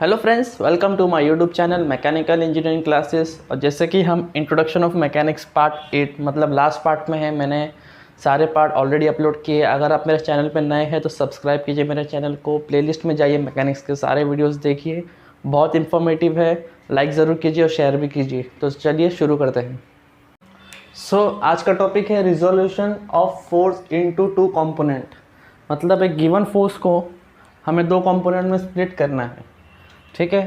Hello friends, welcome to my YouTube channel mechanical engineering classes. और जैसे कि हम इंट्रोडक्शन ऑफ मैकेनिक्स पार्ट 8 मतलब लास्ट पार्ट में है, मैंने सारे पार्ट ऑलरेडी अपलोड किए। अगर आप मेरे चैनल पर नए हैं तो सब्सक्राइब कीजिए मेरे चैनल को, प्लेलिस्ट में जाइए, मैकेनिक्स के सारे वीडियोज़ देखिए, बहुत इन्फॉर्मेटिव है। लाइक ज़रूर कीजिए और शेयर भी कीजिए। तो चलिए शुरू करते हैं। आज का टॉपिक है resolution of force into two component. मतलब एक गिवन फोर्स को हमें दो कंपोनेंट में स्प्लिट करना है, ठीक है।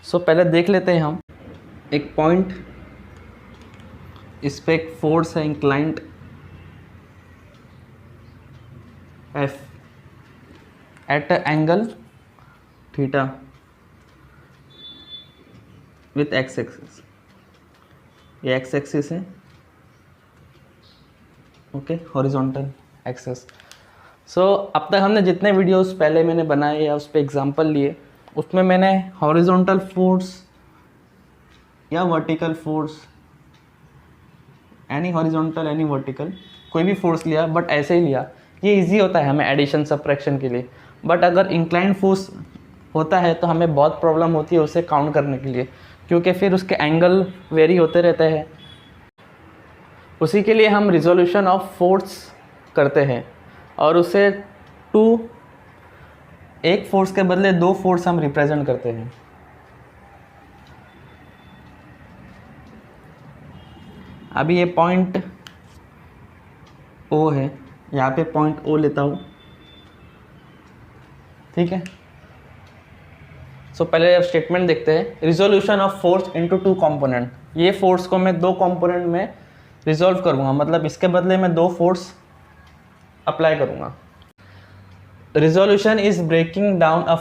पहले देख लेते हैं हम एक पॉइंट, इस पे एक फोर्स है inclined F at angle theta with x axis. ये एक्स एक्सिस है, ओके, हॉरिजॉन्टल एक्सिस। अब तक हमने जितने वीडियोस पहले मैंने बनाए या उस पर एग्जांपल लिए, उसमें मैंने हॉरिजॉन्टल फोर्स या vertical force, any horizontal any vertical, कोई भी फोर्स लिया, बट ऐसे ही लिया। ये इजी होता है हमें एडिशन सब्ट्रैक्शन के लिए। बट अगर इंक्लाइंड फोर्स होता है तो हमें बहुत प्रॉब्लम होती है उसे काउंट करने के लिए, क्योंकि फिर उसके एंगल वेरी होते रहते हैं। उसी के लिए हम रिजोल्यूशन ऑफ फोर्स करते हैं और उसे एक फोर्स के बदले दो फोर्स हम रिप्रेजेंट करते हैं। अभी ये पॉइंट O है, यहाँ पे पॉइंट O लेता हूँ, ठीक है। पहले अब स्टेटमेंट देखते हैं। Resolution of force into two component. ये फोर्स को मैं दो कंपोनेंट में रिजोल्व करूँगा, मतलब इसके बदले मैं दो फोर्स अप्लाई करूँगा। Resolution is breaking down a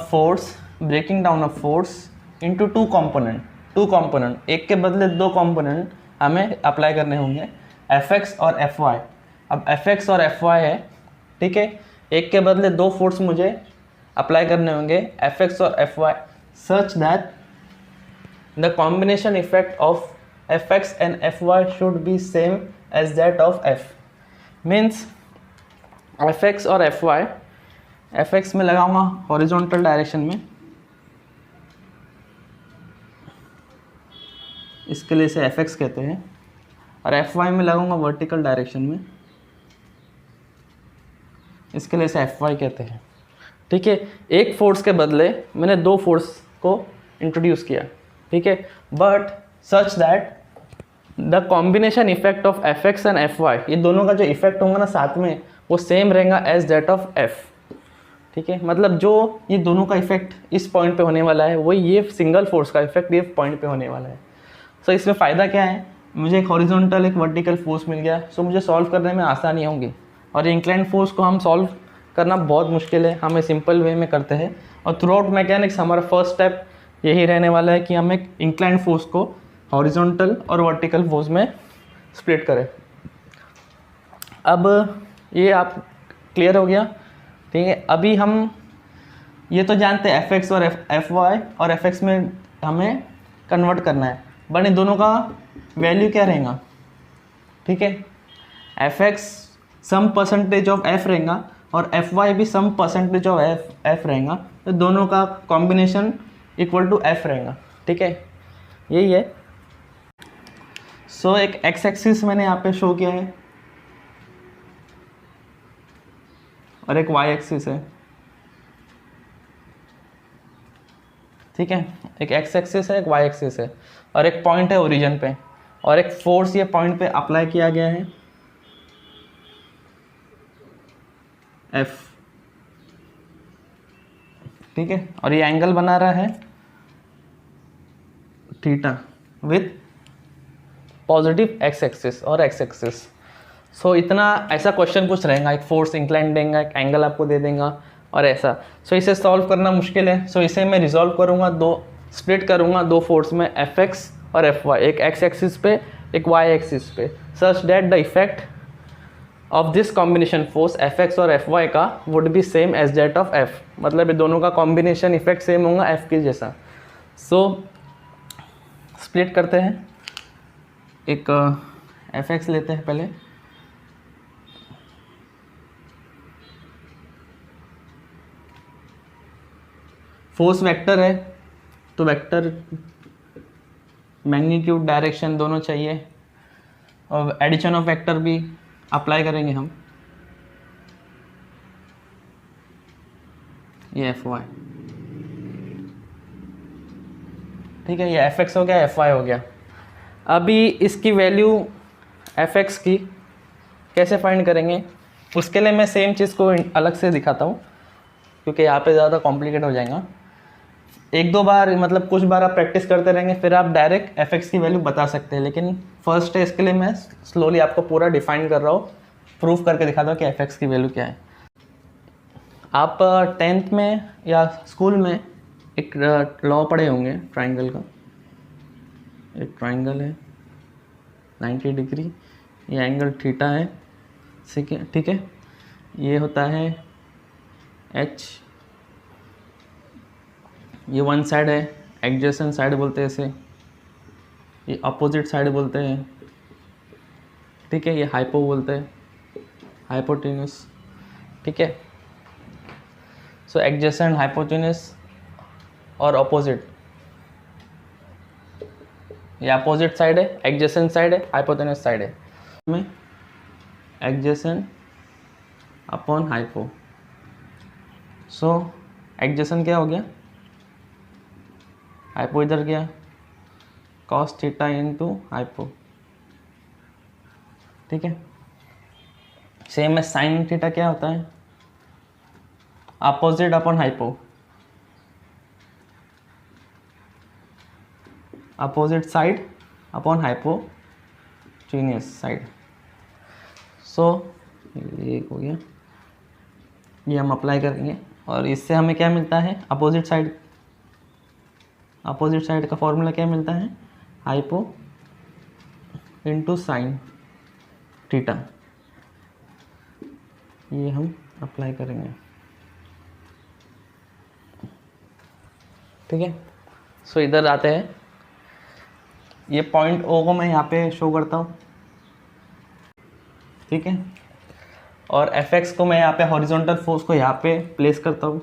force into two component. एक के बदले दो कंपोनेंट हमें अप्लाई करने होंगे, Fx और Fy। अब Fx और Fy है, ठीक है। एक के बदले दो फोर्स मुझे अप्लाई करने होंगे, Fx और Fy, such that the combination effect of Fx and Fy should be same as that of F। Means Fx और Fy, Fx में लगाऊंगा हॉरिजॉन्टल डायरेक्शन में, इसके लिए इसे Fx कहते हैं, और Fy में लगाऊंगा वर्टिकल डायरेक्शन में, इसके लिए इसे Fy कहते हैं, ठीक है। एक फोर्स के बदले मैंने दो फोर्स को इंट्रोड्यूस किया, ठीक है। But such that the combination effect of Fx and Fy, ये दोनों का जो इफेक्ट होगा ना साथ में, वो सेम रहेगा एज दैट ऑफ F, ठीक है। मतलब जो ये दोनों का इफेक्ट इस पॉइंट पे होने वाला है, वही ये सिंगल फोर्स का इफेक्ट ये पॉइंट पे होने वाला है। इसमें फ़ायदा क्या है, मुझे एक हॉरिजॉन्टल एक वर्टिकल फोर्स मिल गया, मुझे सॉल्व करने में आसानी होगी। और इंक्लाइंड फोर्स को हम सॉल्व करना बहुत मुश्किल है, हमें सिंपल वे में करते हैं। और थ्रू आउट मैकेनिक्स हमारा फर्स्ट स्टेप यही रहने वाला है कि हम एक इंक्लाइंड फोर्स को हॉरिजॉन्टल और वर्टिकल फोर्स में स्प्लिट करें। अब ये आप क्लियर हो गया, ठीक है। अभी हम ये तो जानते हैं Fx और Fy, और Fx में हमें कन्वर्ट करना है, बट इन दोनों का वैल्यू क्या रहेगा, ठीक है। Fx some percentage of F रहेगा और Fy भी सम परसेंटेज ऑफ F रहेगा, तो दोनों का कॉम्बिनेशन इक्वल टू F रहेगा, ठीक है। यही है। एक एक्स एक्सिस मैंने यहाँ पे शो किया है और एक वाई एक्सिस है, ठीक है। एक एक्स एक्सिस है, एक वाई एक्सिस है, और एक पॉइंट है ओरिजिन पे, और एक फोर्स ये पॉइंट पे अप्लाई किया गया है F, ठीक है। और ये एंगल बना रहा है theta with positive x axis और एक्स एक्सिस। इतना ऐसा क्वेश्चन कुछ रहेगा, एक फोर्स इंक्लाइन देगा, एक एंगल आपको दे देगा और ऐसा। इसे सॉल्व करना मुश्किल है। इसे मैं रिजॉल्व करूँगा, स्प्लिट करूँगा दो फोर्स में, Fx और Fy, एक एक्स एक्सिस पे एक वाई एक्सिस पे, such that the effect of this combination force Fx और Fy का would be same as that of F। मतलब ये दोनों का कॉम्बिनेशन इफेक्ट सेम होगा F के जैसा। स्प्लिट करते हैं, एक Fx लेते हैं पहले, फोर्स वेक्टर है तो वेक्टर मैग्नीट्यूड डायरेक्शन दोनों चाहिए, और एडिशन ऑफ वेक्टर भी अप्लाई करेंगे हम। ये एफ वाई, ठीक है, ये एफ एक्स हो गया, एफ वाई हो गया। अभी इसकी वैल्यू एफ एक्स की कैसे फाइंड करेंगे, उसके लिए मैं सेम चीज़ को अलग से दिखाता हूँ, क्योंकि यहाँ पे ज़्यादा कॉम्प्लिकेट हो जाएगा। एक दो बार, मतलब कुछ बार आप प्रैक्टिस करते रहेंगे, फिर आप डायरेक्ट एफ एक्स की वैल्यू बता सकते हैं। लेकिन फर्स्ट है, इसके लिए मैं स्लोली आपको पूरा डिफाइन कर रहा हूँ, प्रूफ करके दिखाता हूँ कि एफ एक्स की वैल्यू क्या है। आप 10th में या स्कूल में एक लॉ पढ़े होंगे ट्राइंगल का। एक ट्राइंगल है 90 डिग्री, ये एंगल थीटा है, ठीक है। ये होता है एच, ये वन साइड है, एडजेसेंट साइड बोलते हैं इसे, ये अपोजिट साइड बोलते हैं, ठीक है। ये हाइपो बोलते हैं, हाइपोटेन्यूस, ठीक है। सो एडजेसेंट, हाइपोटेन्यूस और अपोजिट, ये अपोजिट साइड है, एडजेसेंट साइड है, हाइपोटेन्यूस साइड है। में एडजेसेंट अपॉन हाइपो, सो एडजेसेंट क्या हो गया, हाइपो इधर गया, कॉस थीटा इनटू हाइपो, ठीक है। सेम में साइन थीटा क्या होता है, opposite upon hypo, opposite side upon hypotenuse side. So ये हो गया, ये हम अप्लाई करेंगे, और इससे हमें क्या मिलता है, अपोजिट साइड, अपोजिट साइड का फॉर्मूला क्या मिलता है, हाइपो इंटू साइन थीटा। ये हम अप्लाई करेंगे, ठीक है। सो इधर आते हैं, ये पॉइंट ओ को मैं यहाँ पे शो करता हूँ, ठीक है। और एफ एक्स को मैं यहाँ पे हॉरिजॉन्टल फोर्स को यहाँ पे प्लेस करता हूँ,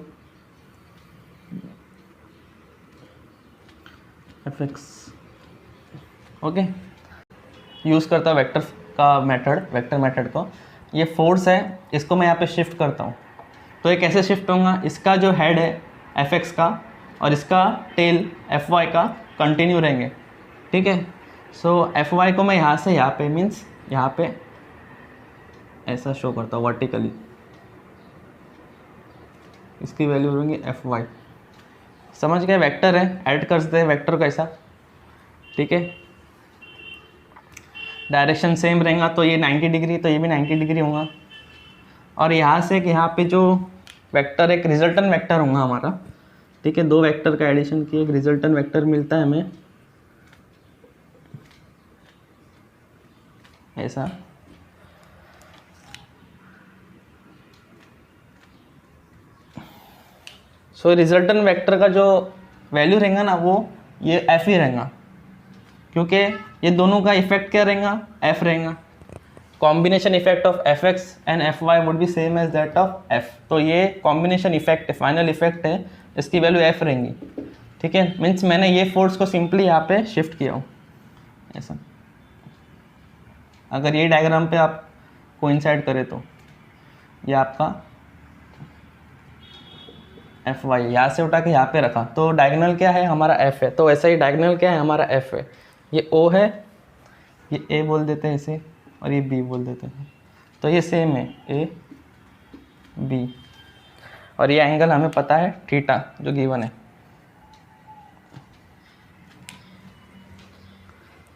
एफ एक्स, ओके। यूज़ करता हूँ वेक्टर का मेथड, वेक्टर मेथड को। ये फोर्स है, इसको मैं यहाँ पे शिफ्ट करता हूँ, तो ये कैसे शिफ्ट होगा, इसका जो हेड है एफ एक्स का और इसका टेल एफ वाई का कंटिन्यू रहेंगे, ठीक है। सो एफ वाई को मैं यहाँ से यहाँ पे, मीन्स यहाँ पे ऐसा शो करता हूँ वर्टिकली, इसकी वैल्यू होंगी एफ वाई। समझ गए, वेक्टर है, ऐड कर सकते हैं वेक्टर को ऐसा, ठीक है। डायरेक्शन सेम रहेगा, तो ये 90 डिग्री, तो ये भी 90 डिग्री होगा। और यहाँ से कि यहाँ पे जो वेक्टर, एक रिजल्टेंट वेक्टर होगा हमारा, ठीक है। दो वेक्टर का एडिशन किए एक रिजल्टेंट वेक्टर मिलता है हमें ऐसा। सो रिजल्टेंट वेक्टर का जो वैल्यू रहेगा ना, वो ये एफ ही रहेगा, क्योंकि ये दोनों का इफेक्ट क्या रहेगा, एफ रहेगा। Combination effect of F x and F y would be same as that of F. तो ये कॉम्बिनेशन इफेक्ट, फाइनल इफेक्ट है, इसकी वैल्यू एफ रहेंगी, ठीक है। मीन्स मैंने ये फोर्स को सिंपली यहाँ पे शिफ्ट किया हूँ ऐसा। अगर ये डायग्राम पे आप कोइंसाइड करें तो ये आपका एफ वाई, यहाँ से उठा के यहाँ पे रखा, तो डायगोनल क्या है हमारा एफ है। तो ऐसा ही डायगोनल क्या है हमारा एफ है। ये ओ है, ये ए बोल देते हैं इसे, और ये बी बोल देते हैं। तो ये सेम है, ए बी, और ये एंगल हमें पता है थीटा जो गिवन है,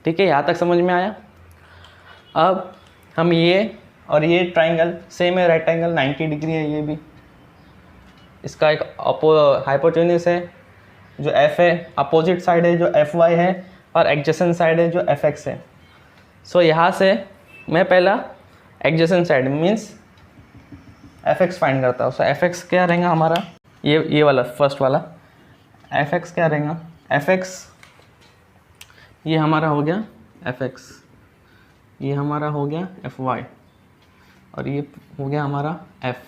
ठीक है। यहाँ तक समझ में आया। अब हम ये और ये ट्राइंगल सेम है, राइट एंगल 90 डिग्री है, ये भी इसका एक हाइपोटेन्यूस है जो एफ है, अपोजिट साइड है जो एफ वाई है, और एडजेसेंट साइड है जो एफ एक्स है। सो यहाँ से मैं पहला adjacent side means F x find करता हूँ। सो एफ एक्स क्या रहेगा हमारा, ये वाला फर्स्ट वाला एफ एक्स क्या रहेगा, एफ एक्स ये हमारा हो गया एफ एक्स, ये हमारा हो गया एफ वाई, और ये हो गया हमारा एफ।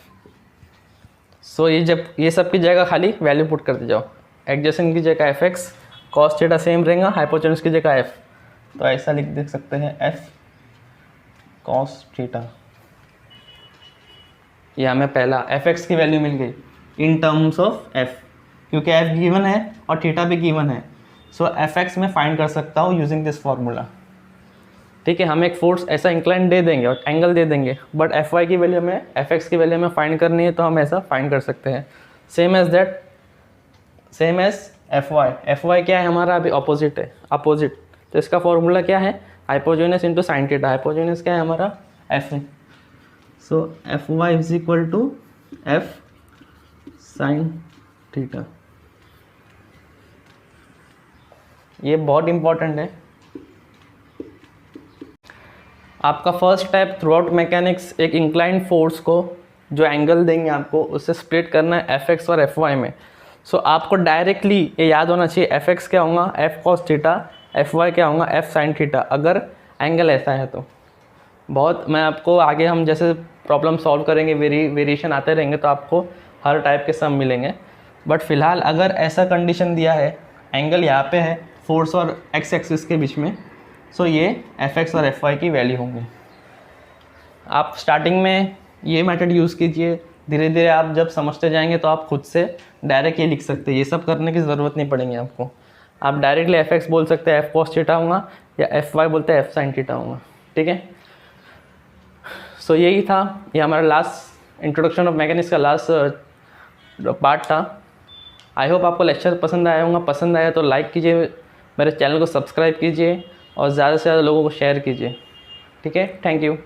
सो ये जब ये सब की जगह खाली वैल्यू पुट करते जाओ, एडजेसेंट की जगह F x, cos theta same रहेगा, हाइपोटेन्यूज की जगह एफ, तो ऐसा देख सकते हैं एफ कॉस थीटा। ये हमें पहला एफ एक्स की वैल्यू मिल गई इन टर्म्स ऑफ एफ, क्योंकि एफ गिवन है और थीटा भी गिवन है, सो एफ एक्स में फाइंड कर सकता हूँ यूजिंग दिस फार्मूला। ठीक है, हम एक फोर्स ऐसा इंक्लाइन दे देंगे और एंगल दे देंगे, बट एफ वाई की वैल्यू हमें एफ एक्स की वैल्यू हमें फाइंड करनी है, तो हम ऐसा फाइंड कर सकते हैं। Same as that, same as F Y क्या है हमारा, अभी अपोजिट है, अपोजिट, तो इसका फॉर्मूला क्या है, hypotenuse into sine theta. Hypotenuse क्या है हमारा, एफ है, so F Y is equal to F sine theta. ये बहुत इंपॉर्टेंट है। आपका first step throughout mechanics, एक इंक्लाइंड फोर्स को जो एंगल देंगे आपको उससे स्प्लिट करना है एफ एक्स और एफ वाई में। सो आपको डायरेक्टली ये याद होना चाहिए, एफ एक्स क्या होगा, F cos theta, F Y क्या होगा, एफ साइन थीटा, अगर एंगल ऐसा है तो। बहुत, मैं आपको आगे हम जैसे प्रॉब्लम सॉल्व करेंगे, वेरिएशन आते रहेंगे, तो आपको हर टाइप के सम मिलेंगे। बट फिलहाल अगर ऐसा कंडीशन दिया है, एंगल यहाँ पे है फोर्स और एक्स एक्सिस के बीच में, सो ये एफ एक्स और एफ वाई की वैल्यू होंगी। आप स्टार्टिंग में ये मेथड यूज़ कीजिए, धीरे धीरे आप जब समझते जाएंगे तो आप खुद से डायरेक्ट ये लिख सकते हैं, ये सब करने की ज़रूरत नहीं पड़ेगी आपको। आप डायरेक्टली एफ एक्स बोल सकते हैं एफ कॉस थीटा होगा, या एफ वाई बोलते हैं एफ साइन थीटा होगा। ठीक है, सो यही था, ये हमारा लास्ट इंट्रोडक्शन ऑफ मैकेनिक्स का लास्ट पार्ट था। आई होप आपको लेक्चर पसंद आया होगा, पसंद आया तो लाइक कीजिए, मेरे चैनल को सब्सक्राइब कीजिए और ज़्यादा से ज़्यादा लोगों को शेयर कीजिए। ठीक है, थैंक यू।